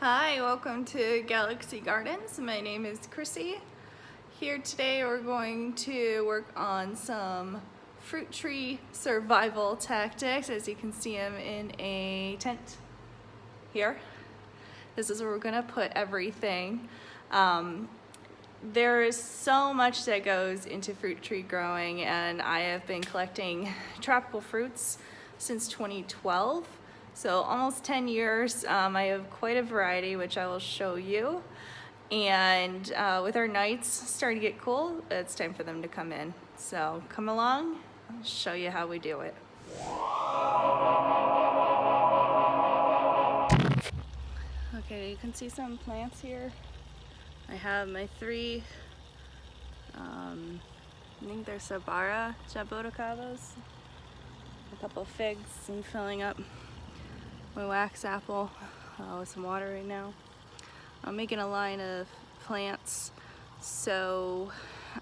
Hi, welcome to Galaxy Gardens. My name is Chrissy. Here today we're going to work on some fruit tree survival tactics. As you can see, I'm in a tent here. This is where we're gonna put everything. There is so much that goes into fruit tree growing, and I have been collecting tropical fruits since 2012. So almost 10 years. I have quite a variety, which I will show you. And with our nights starting to get cool, it's time for them to come in. So come along, I'll show you how we do it. Okay, you can see some plants here. I have my three, I think they're Sabara jaboticabas, a couple of figs, and filling up my wax apple with some water right now. I'm making a line of plants so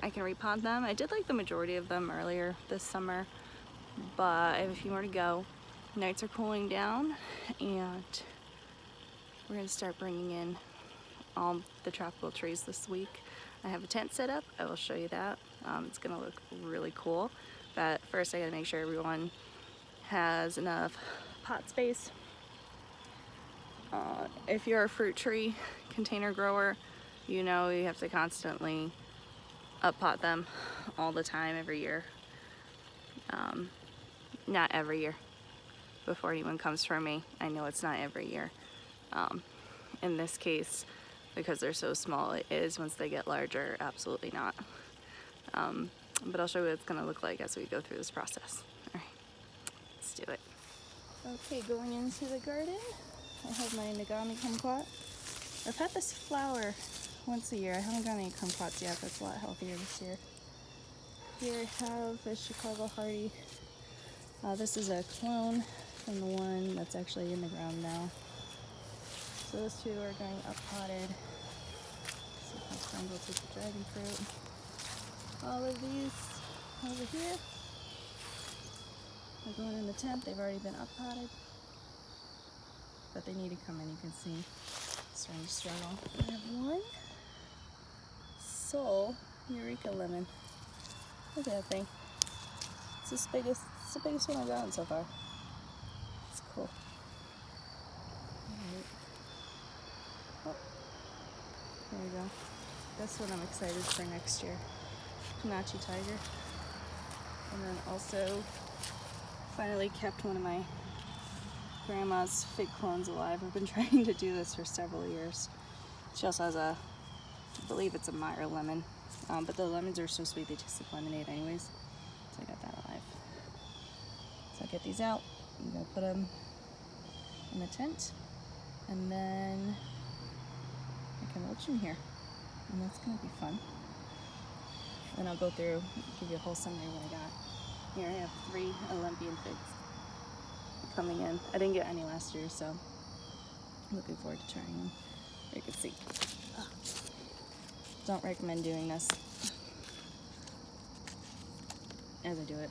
I can repot them. I did like the majority of them earlier this summer, but I have a few more to go. Nights are cooling down and we're gonna start bringing in all the tropical trees this week. I have a tent set up. I will show you that. It's gonna look really cool, but first I gotta make sure everyone has enough pot space. If you're a fruit tree container grower, you know you have to constantly uppot them all the time, every year. Not every year. Before anyone comes for me, I know it's not every year. In this case, because they're so small, it is. Once they get larger, absolutely not. But I'll show you what it's gonna look like as we go through this process. All right, let's do it. Okay, going into the garden, I have my Nagami kumquat. I've had this flower once a year. I haven't got any kumquats yet. That's a lot healthier this year. Here I have a Chicago Hardy. This is a clone from the one that's actually in the ground now. So those two are going up potted. See if my friend will take the dragon fruit. All of these over here are going in the tent. They've already been up potted, but they need to come in. You can see it's starting to struggle. I have one Soul Eureka lemon. Look at that thing. It's the biggest one I've gotten so far. It's cool. Alright. Oh, there we go. That's what I'm excited for next year. Hanachi Tiger. And then also finally kept one of my grandma's fig clones alive. I've been trying to do this for several years. She also has I believe it's a Meyer lemon, but the lemons are so sweet they taste like lemonade anyways. So I got that alive. So I'll get these out. I'm gonna put them in the tent, and then I can mulch in here, and that's gonna be fun. And I'll go through, give you a whole summary of what I got. Here I have 3 Olympian figs coming in. I didn't get any last year, so I'm looking forward to trying them. You can see. Don't recommend doing this as I do it.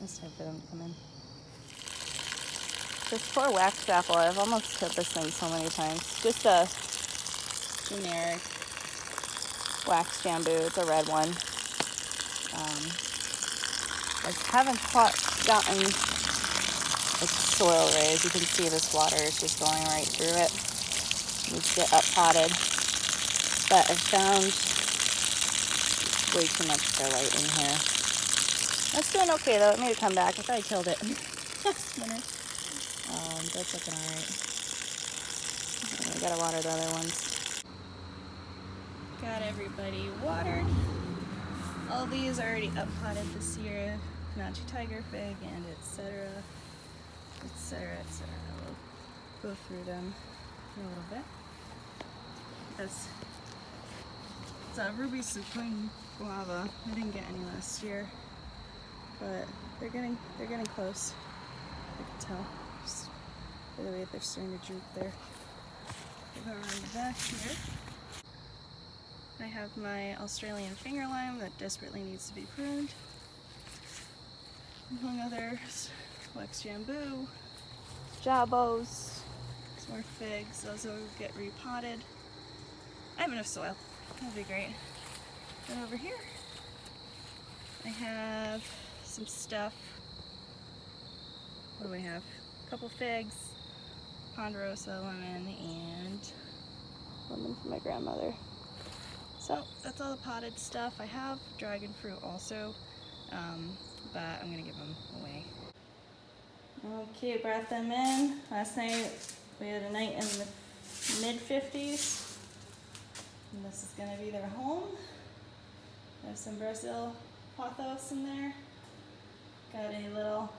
It's time for them to come in. This poor wax apple, I've almost killed this thing so many times. Just a generic wax jambu. It's a red one. I haven't gotten its soil raised. You can see this water is just going right through it. It needs to get up potted. But I found way too much perlite in here. That's doing okay though. It made it come back. I thought I killed it last minute. That's looking alright. I gotta water the other ones. Got everybody watered. All these are already up potted this year. Hanachi Tiger fig and etc. etc. etc. We'll go through them in a little bit. It's a Ruby Supreme guava. I didn't get any last year, but they're getting close. I can tell. Just by the way they're starting to droop there. Go over in the back here. I have my Australian finger lime that desperately needs to be pruned. Among others, wax jambu, jabos, More figs, those will get repotted. I have enough soil, that'd be great. And over here, I have some stuff. What do we have? A couple figs, ponderosa lemon, and lemon from my grandmother. So that's all the potted stuff. I have dragon fruit also, but I'm gonna give them away. Okay, brought them in. Last night we had a night in the mid-50s. And this is gonna be their home. There's some Brazil pothos in there. Got a little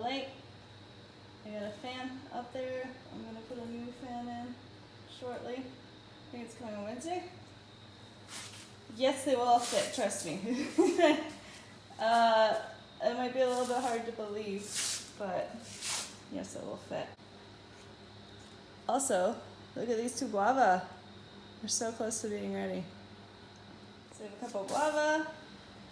light. I got a fan up there. I'm gonna put a new fan in shortly. I think it's coming on Wednesday. Yes, they will all fit, trust me. It might be a little bit hard to believe, but yes, it will fit. Also, look at these two guava. They're so close to being ready. So we have a couple guava.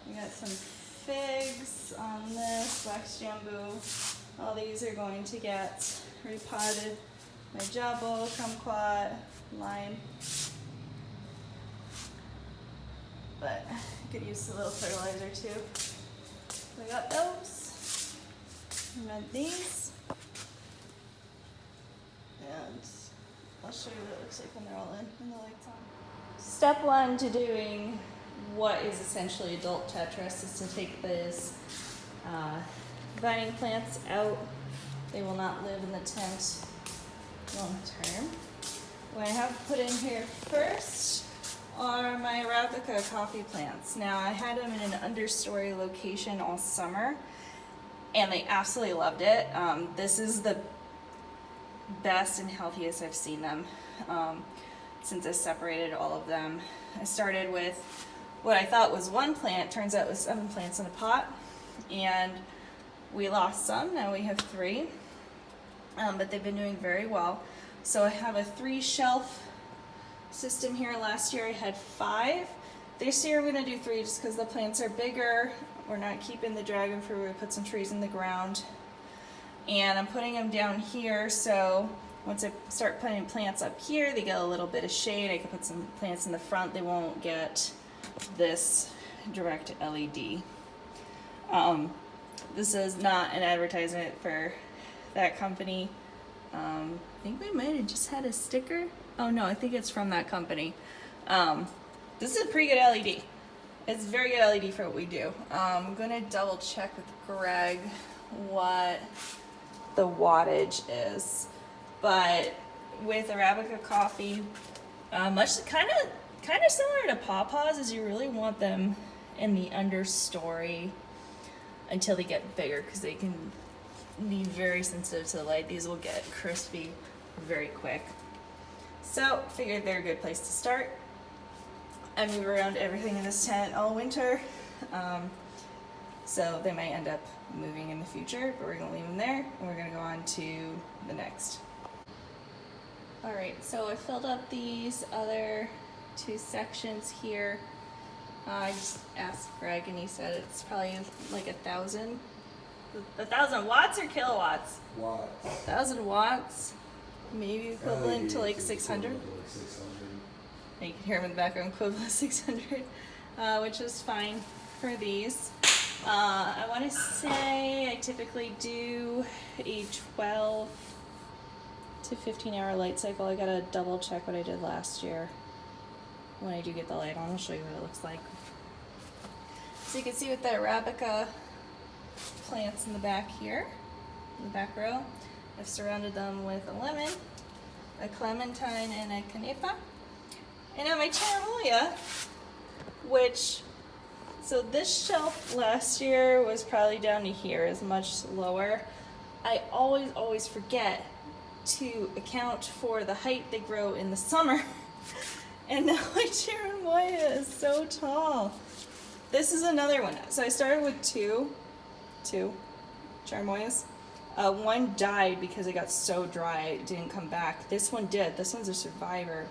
We got some figs on this, wax jambu. All these are going to get repotted. My jabo, kumquat, lime. But I could use a little fertilizer too. We got those. We got these. And I'll show you what it looks like when they're all in the lights on. Step one to doing what is essentially adult Tetris is to take these vining plants out. They will not live in the tent long term. What I have put in here first are my Arabica coffee plants. Now I had them in an understory location all summer and they absolutely loved it. This is the best and healthiest I've seen them since I separated all of them. I started with what I thought was one plant, turns out it was 7 plants in a pot, and we lost some, now we have 3, but they've been doing very well. So I have a 3-shelf system here. Last year I had 5. This year I'm going to do 3 just because the plants are bigger. We're not keeping the dragon fruit. We put some trees in the ground. And I'm putting them down here, so once I start putting plants up here, they get a little bit of shade. I can put some plants in the front. They won't get this direct LED. This is not an advertisement for that company. I think we might have just had a sticker. Oh no, I think it's from that company. This is a pretty good LED. It's very good LED for what we do. I'm gonna double check with Greg what the wattage is, but with Arabica coffee, much kind of similar to pawpaws, is you really want them in the understory until they get bigger, because they can be very sensitive to the light. These will get crispy very quick. So figured they're a good place to start. I move around everything in this tent all winter, so they might end up moving in the future, but we're gonna leave them there and we're gonna go on to the next. All right, so I filled up these other 2 sections here. I just asked Greg and he said it's probably like 1,000. 1,000 watts or kilowatts? Watts. 1,000 watts, maybe equivalent to like 600. Like 600. You can hear them in the background, equivalent to 600, which is fine for these. I want to say I typically do a 12 to 15 hour light cycle. I gotta double check what I did last year. When I do get the light on, I'll show you what it looks like. So you can see with the Arabica plants in the back here, in the back row, I've surrounded them with a lemon, a clementine, and a canepa. And now my cherimoya, which, so this shelf last year was probably down to here, is much lower. I always forget to account for the height they grow in the summer. And now my cherimoya is so tall. This is another one. So I started with two cherimoyas. One died because it got so dry it didn't come back. This one did. This one's a survivor.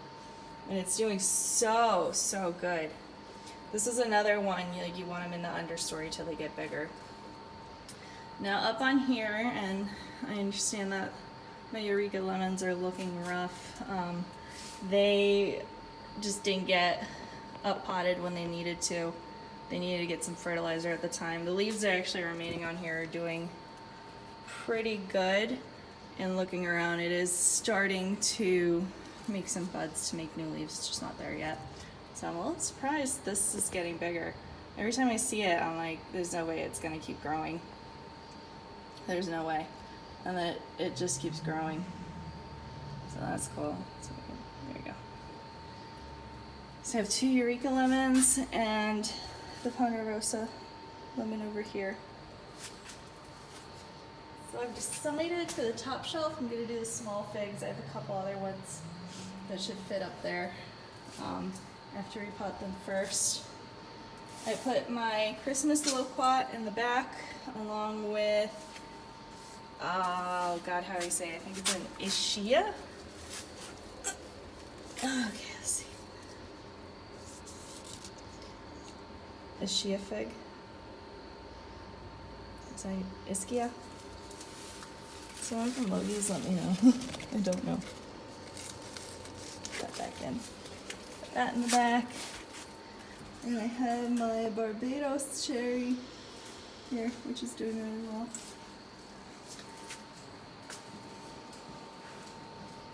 And it's doing so good. This is another one, you want them in the understory till they get bigger. Now up on here, and I understand that My Eureka lemons are looking rough. They just didn't get up potted when they needed to. They needed to get some fertilizer at the time. The leaves that are actually remaining on here are doing pretty good. And looking around, it is starting to make some buds to make new leaves. It's just not there yet. So I'm a little surprised this is getting bigger. Every time I see it, I'm like, there's no way it's gonna keep growing. There's no way. And then it just keeps growing. So that's cool. So there we go. So I have 2 Eureka lemons and the Ponderosa lemon over here. So I've decided for the top shelf, I'm gonna do the small figs. I have a couple other ones that should fit up there. I have to repot them first. I put my Christmas loquat in the back along with, oh God, how do I say it? I think it's an Ischia. Okay, let's see. Ischia fig. Is that Ischia? Someone from Logies, let me know. I don't know. Put that back in. Put that in the back. And I have my Barbados cherry here, which is doing really well.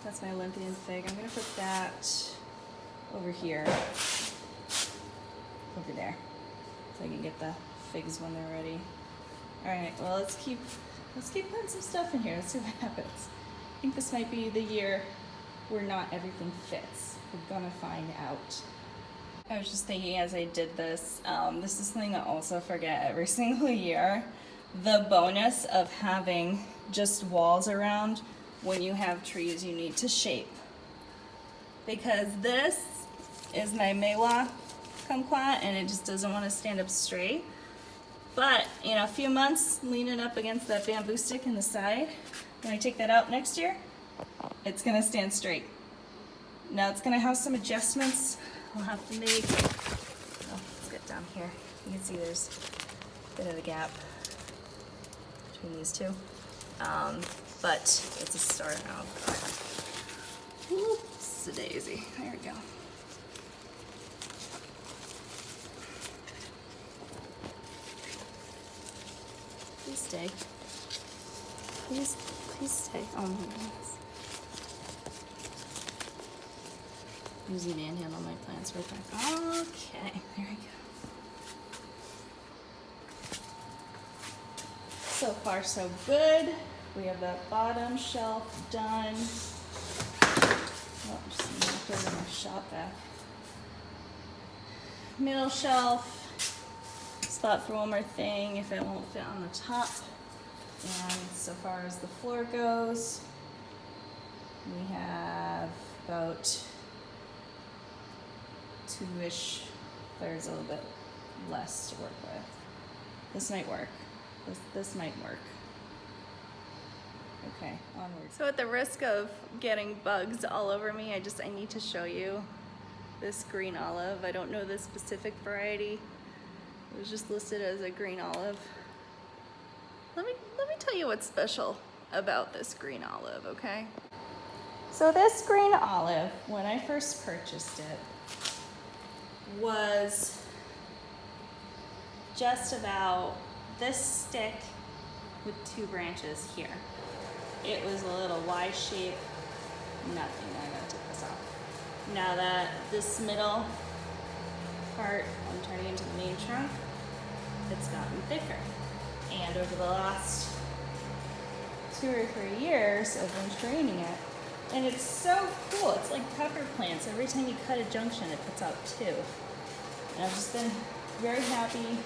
That's my Olympian fig. I'm gonna put that over here. Over there. So I can get the figs when they're ready. Alright, well let's keep putting some stuff in here. Let's see what happens. I think this might be the year where not everything fits. We're gonna find out. I was just thinking as I did this, this is something I also forget every single year. The bonus of having just walls around when you have trees you need to shape. Because this is my Meiwa kumquat and it just doesn't want to stand up straight. But, you know, a few months leaning up against that bamboo stick in the side, when I take that out next year, it's gonna stand straight. Now it's gonna have some adjustments I'll have to make. Oh, let's get down here. You can see there's a bit of a gap between these two. But it's a start now. Oops, a daisy. There we go. Please stay. Please stay. Oh my goodness. Usually manhandle my plants right back. Okay, there we go. So far so good. We have that bottom shelf done. Oh, just knocked over my shop vac. Middle shelf. Spot for one more thing if it won't fit on the top. And so far as the floor goes, we have about 2-ish thirds, a little bit less to work with. This might work. This might work. Okay, onward. So at the risk of getting bugs all over me, I need to show you this green olive. I don't know the specific variety. It was just listed as a green olive. Let me tell you what's special about this green olive, okay? So this green olive, when I first purchased it, was just about this stick with 2 branches here. It was a little Y shape, nothing. I gotta take this off. Now that this middle part, I'm turning into the main trunk, it's gotten thicker. And over the last 2 or 3 years, I've been training it. And it's so cool. It's like pepper plants. Every time you cut a junction, it puts out 2. And I've just been very happy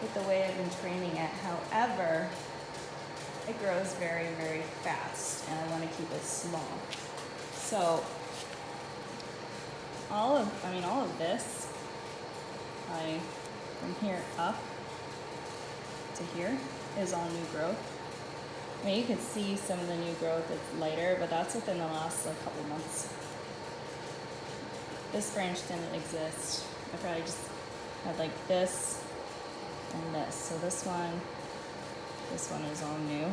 with the way I've been training it. However, it grows very, very fast, and I want to keep it small. So all of this, from here up to here is all new growth. I mean, you can see some of the new growth, it's lighter, but that's within the last couple months. This branch didn't exist. I probably just had like this and this. So this one is all new.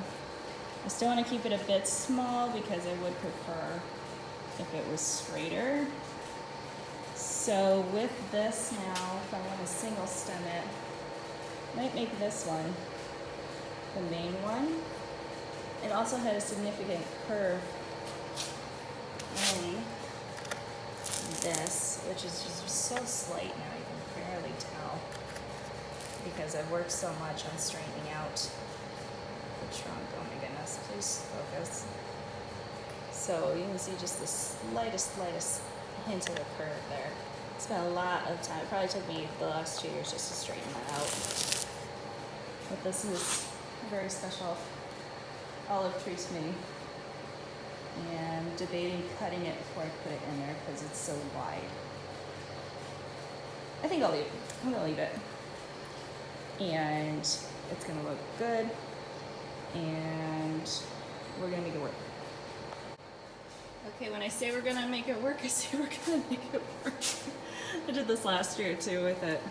I still want to keep it a bit small because I would prefer if it was straighter. So with this now, if I want to single stem it, I might make this one the main one. It also had a significant curve in this, which is just so slight now, you can barely tell, because I've worked so much on straightening out the trunk. Oh my goodness, please focus. So you can see just the slightest hint of a curve there. Spent a lot of time. It probably took me the last 2 years just to straighten that out. But this is a very special olive tree to me. And debating cutting it before I put it in there because it's so wide. I think I'll leave it. I'm gonna leave it. And it's gonna look good. And we're gonna make it work. Okay, when I say we're gonna make it work, I say we're gonna make it work. I did this last year too with it.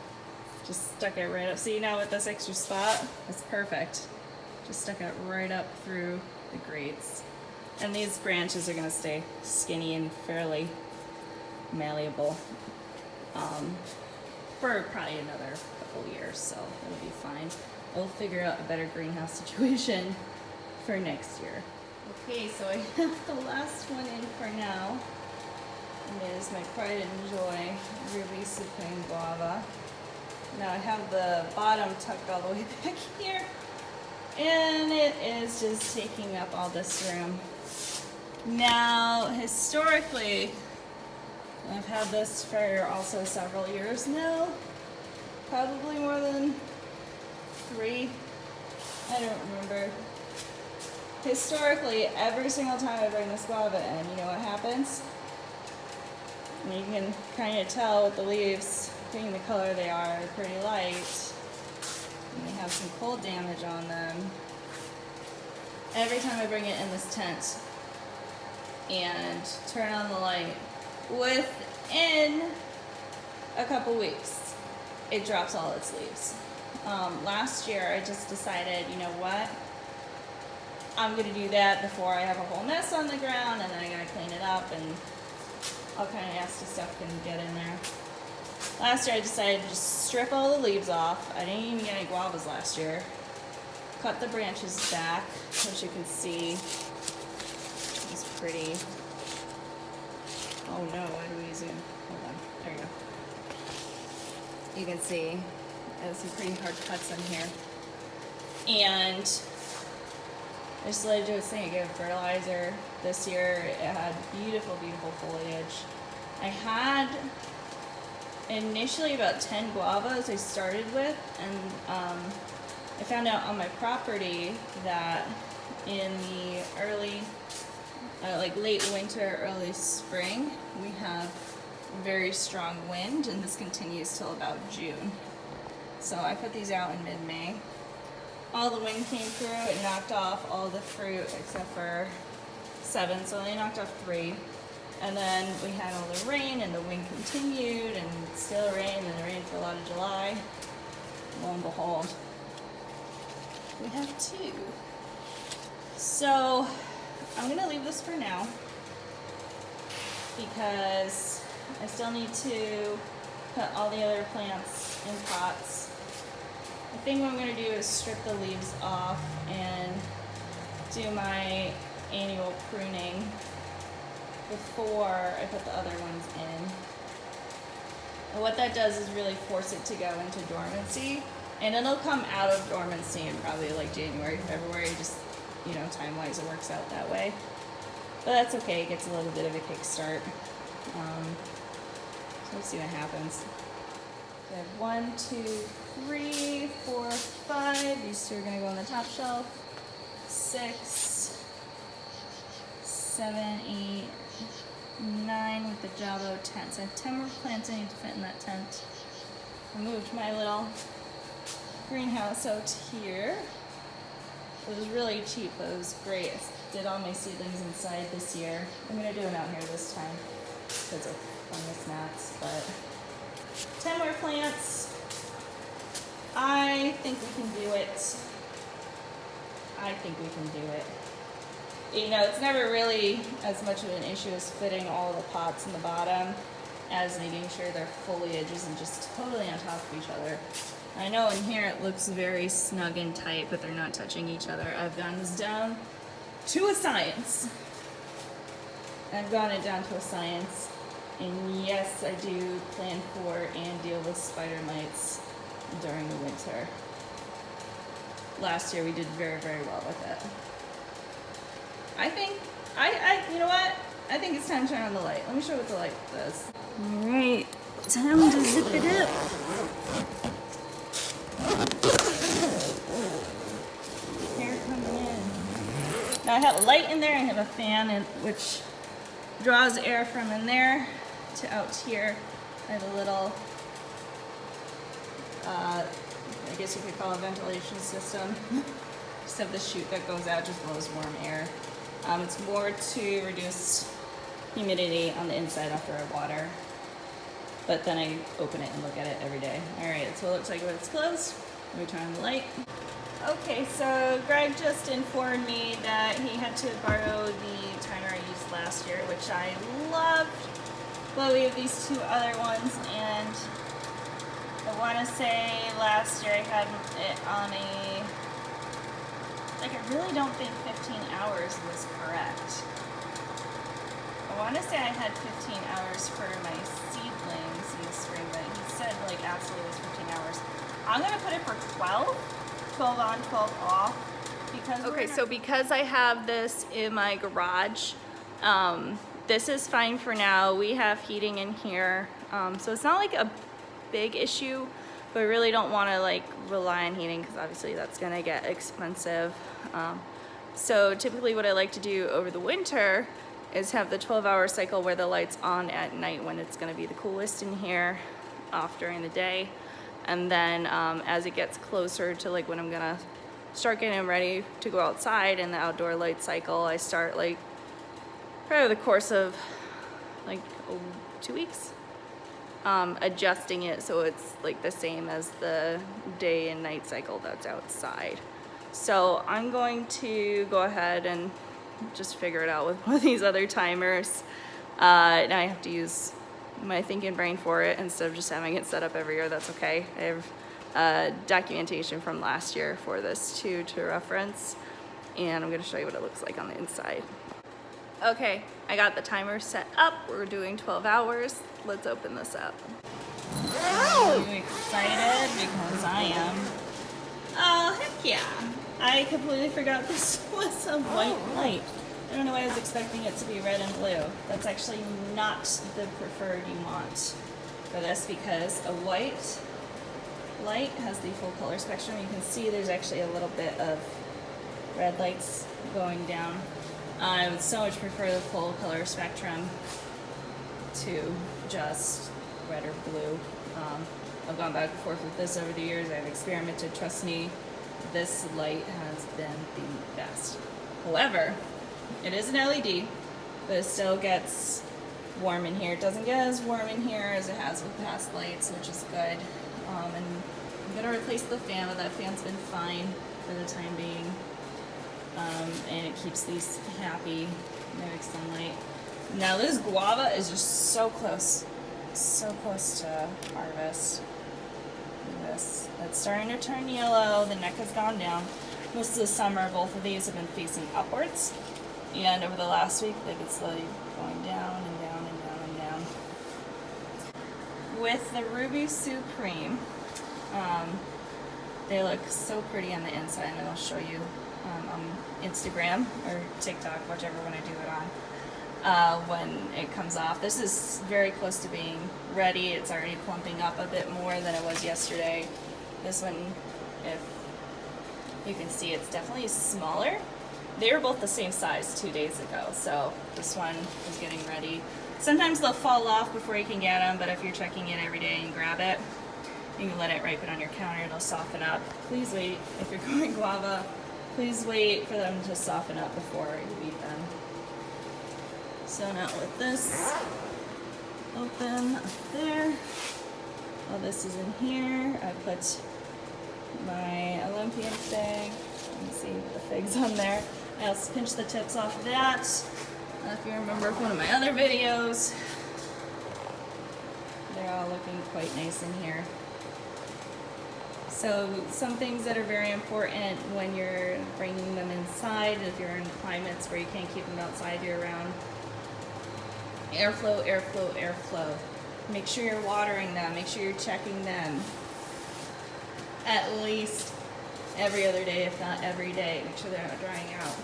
Just stuck it right up. See, now with this extra spot, it's perfect. Just stuck it right up through the grates. And these branches are gonna stay skinny and fairly malleable for probably another couple years, so it'll be fine. We'll figure out a better greenhouse situation for next year. Okay, so I have the last one in for now. And it is my pride and joy, Ruby Supreme Guava. Now I have the bottom tucked all the way back here, and it is just taking up all this room. Now, historically, I've had this for also several years now, probably more than 3, I don't remember. Historically, every single time I bring this guava in, you know what happens? And you can kind of tell with the leaves being the color they are, pretty light, and they have some cold damage on them. Every time I bring it in this tent and turn on the light, within a couple weeks, it drops all its leaves. Last year, I just decided, you know what? I'm gonna do that before I have a whole mess on the ground, and then I gotta clean it up, and all kind of nasty stuff can get in there. Last year, I decided to just strip all the leaves off. I didn't even get any guavas last year. Cut the branches back, which you can see is pretty. Oh no, why do we zoom? Hold on, there you go. You can see there's some pretty hard cuts in here. And I just let it do its thing. I gave it fertilizer this year. It had beautiful, beautiful foliage. I had initially about 10 guavas I started with, and I found out on my property that in the early, like late winter, early spring, we have very strong wind, and this continues till about June. So I put these out in mid-May. All the wind came through, it knocked off all the fruit except for 7, so they knocked off 3. And then we had all the rain, and the wind continued, and still rained, and it rained for a lot of July. Lo and behold, we have 2. So I'm gonna leave this for now because I still need to put all the other plants in pots. I think what I'm going to do is strip the leaves off and do my annual pruning before I put the other ones in. And what that does is really force it to go into dormancy, and it'll come out of dormancy in probably like January, February, just, you know, time-wise it works out that way. But that's okay, it gets a little bit of a kickstart. So let's see what happens. We have 1, 2, 3, 4, 5. These 2 are gonna go on the top shelf. 6, 7, 8, 9 with the Jabo tent. So I have 10 more plants I need to fit in that tent. I moved my little greenhouse out here. It was really cheap, but it was great. I did all my seedlings inside this year. I'm gonna do them out here this time because of fungus gnats, but 10 more plants. I think we can do it. I think we can do it. you know, it's never really as much of an issue as fitting all the pots in the bottom as making sure their foliage isn't just totally on top of each other. I know in here it looks very snug and tight, but they're not touching each other. I've gotten this down to a science. I've gotten it down to a science. And yes, I do plan for and deal with spider mites during the winter. Last year we did very, very well with it. I think, you know what? I think it's time to turn on the light. Let me show you what the light does. All right, time to zip it up. Air coming in. Now I have a light in there, I have a fan which draws air from in there to out here. I have a little, I guess you could call it a ventilation system. Just have the chute that goes out, just blows warm air. It's more to reduce humidity on the inside after I water. But then I open it and look at it every day. All right, so it looks like when it's closed. Let me turn on the light. Okay, so Greg just informed me that he had to borrow the timer I used last year, which I loved. But we have these two other ones, and I want to say last year I had it on I really don't think 15 hours was correct. I want to say I had 15 hours for my seedlings in the spring, but he said like absolutely it was 15 hours. I'm going to put it for 12 on, 12 off. Because I have this in my garage, this is fine for now. We have heating in here, so it's not like a big issue, but we really don't want to like rely on heating because obviously that's going to get expensive. So typically what I like to do over the winter is have the 12-hour cycle where the light's on at night when it's going to be the coolest in here, off during the day. And then as it gets closer to like when I'm going to start getting ready to go outside in the outdoor light cycle, I start like probably over the course of like 2 weeks, adjusting it so it's like the same as the day and night cycle that's outside. So I'm going to go ahead and just figure it out with one of these other timers. Now I have to use my thinking brain for it instead of just having it set up every year. That's okay. I have documentation from last year for this too to reference, and I'm going to show you what it looks like on the inside. Okay, I got the timer set up. We're doing 12 hours. Let's open this up. Are you excited? Because I am. Oh, heck yeah. I completely forgot this was a white light. I don't know why I was expecting it to be red and blue. That's actually not the preferred you want for this, because a white light has the full color spectrum. You can see there's actually a little bit of red lights going down. I would so much prefer the full color spectrum to just red or blue. I've gone back and forth with this over the years. I've experimented. Trust me, this light has been the best. However, it is an LED, but it still gets warm in here. It doesn't get as warm in here as it has with past lights, which is good. And I'm gonna replace the fan, but that fan's been fine for the time being. And it keeps these happy mimic sunlight. Now this guava is just so close to harvest. Look at this. It's starting to turn yellow. The neck has gone down. Most of the summer, both of these have been facing upwards, and over the last week, they've been slowly going down and down and down and down. With the Ruby Supreme, they look so pretty on the inside, and I'll show you on Instagram or TikTok, whichever one I do it on, when it comes off. This is very close to being ready. It's already plumping up a bit more than it was yesterday. This one, if you can see, it's definitely smaller. They were both the same size 2 days ago, so this one is getting ready. Sometimes they'll fall off before you can get them, but if you're checking it every day and grab it, you can let it ripen on your counter. It'll soften up. Please wait, if you're growing guava, please wait for them to soften up before you eat them. So now with this open up there, all this is in here. I put my Olympian fig. You can see the figs on there. I also pinched the tips off of that. If you remember one of my other videos, they're all looking quite nice in here. So some things that are very important when you're bringing them inside, if you're in climates where you can't keep them outside year round, airflow, airflow, airflow. Make sure you're watering them, make sure you're checking them at least every other day, if not every day. Make sure they're not drying out.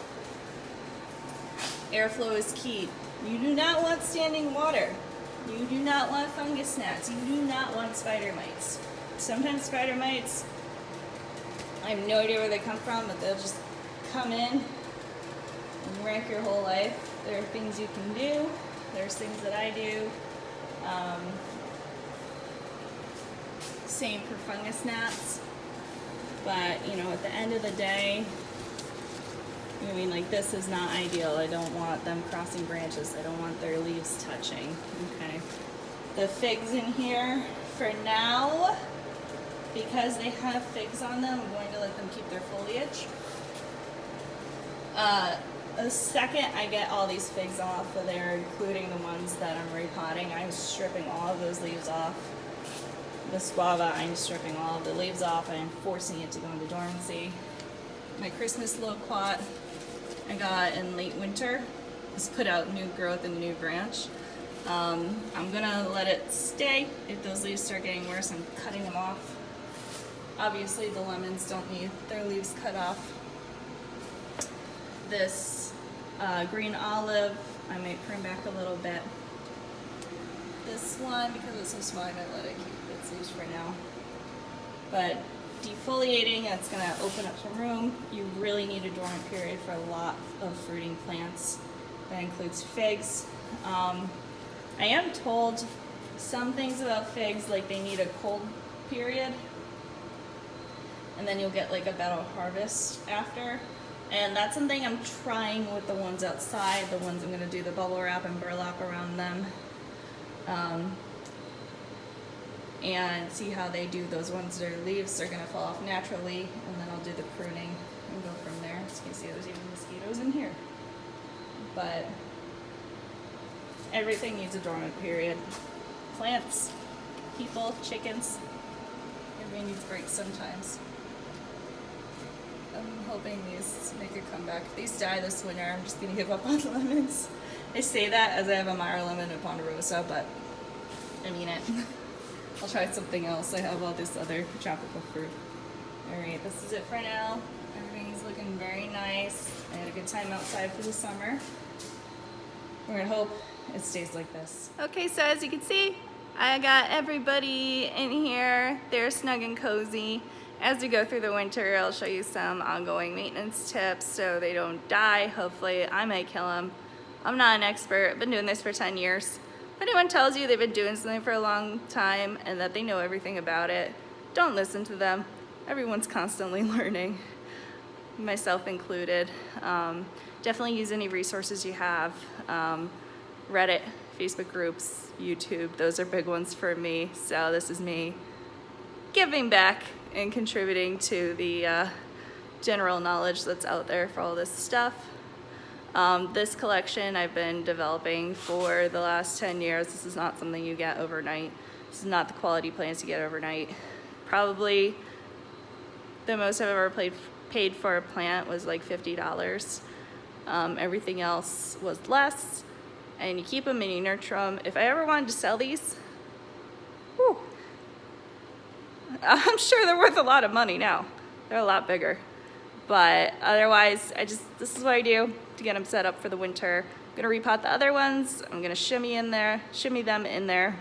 Airflow is key. You do not want standing water. You do not want fungus gnats. You do not want spider mites. Sometimes spider mites, I have no idea where they come from, but they'll just come in and wreck your whole life. There are things you can do. There's things that I do. Same for fungus gnats. But, you know, at the end of the day, I mean, like, this is not ideal. I don't want them crossing branches. I don't want their leaves touching. Okay. The figs in here, for now, because they have figs on them, I'm going to let them keep their foliage. The second I get all these figs off of there, including the ones that I'm repotting, I'm stripping all of those leaves off. The guava, I'm stripping all of the leaves off and I'm forcing it to go into dormancy. My Christmas loquat I got in late winter. It's put out new growth and new branch. I'm gonna let it stay. If those leaves start getting worse, I'm cutting them off. Obviously the lemons don't need their leaves cut off. This green olive, I might prune back a little bit. This one, because it's so small, I might let it keep its leaves for now. But defoliating, that's going to open up some room. You really need a dormant period for a lot of fruiting plants. That includes figs. I am told some things about figs, like they need a cold period, and then you'll get like a better harvest after. And that's something I'm trying with the ones outside, the ones I'm going to do the bubble wrap and burlap around them. And see how they do. Those ones, their leaves are going to fall off naturally, and then I'll do the pruning and go from there. As you can see, there's even mosquitoes in here. But everything needs a dormant period. Plants, people, chickens, everybody needs breaks sometimes. I'm hoping these make a comeback. If these die this winter, I'm just going to give up on lemons. I say that as I have a Meyer lemon and Ponderosa, but I mean it. I'll try something else. I have all this other tropical fruit. Alright, this is it for now. Everything's looking very nice. I had a good time outside for the summer. We're gonna hope it stays like this. Okay, so as you can see, I got everybody in here. They're snug and cozy. As we go through the winter, I'll show you some ongoing maintenance tips so they don't die. Hopefully, I might kill them. I'm not an expert. I've been doing this for 10 years. If anyone tells you they've been doing something for a long time and that they know everything about it, don't listen to them. Everyone's constantly learning, myself included. Definitely use any resources you have. Reddit, Facebook groups, YouTube, those are big ones for me. So this is me giving back and contributing to the general knowledge that's out there for all this stuff. This collection I've been developing for the last 10 years. This is not something you get overnight. This is not the quality plants you get overnight. Probably the most I've ever paid for a plant was like $50. Everything else was less, and you keep them and you nurture them. If I ever wanted to sell these, whew, I'm sure they're worth a lot of money now. They're a lot bigger. But otherwise, this is what I do to get them set up for the winter. I'm gonna repot the other ones. I'm gonna shimmy them in there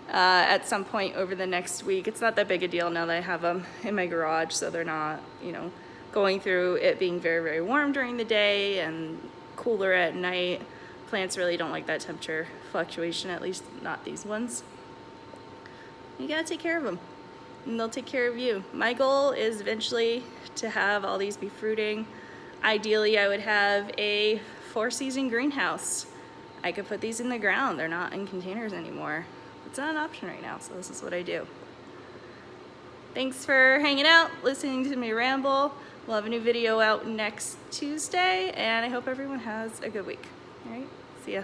at some point over the next week. It's not that big a deal now that I have them in my garage, so they're not, you know, going through it being very, very warm during the day and cooler at night. Plants really don't like that temperature fluctuation, at least not these ones. You gotta take care of them, and they'll take care of you. My goal is eventually to have all these be fruiting. Ideally, I would have a 4-season greenhouse. I could put these in the ground. They're not in containers anymore. It's not an option right now, so this is what I do. Thanks for hanging out, listening to me ramble. We'll have a new video out next Tuesday, and I hope everyone has a good week. All right, see ya.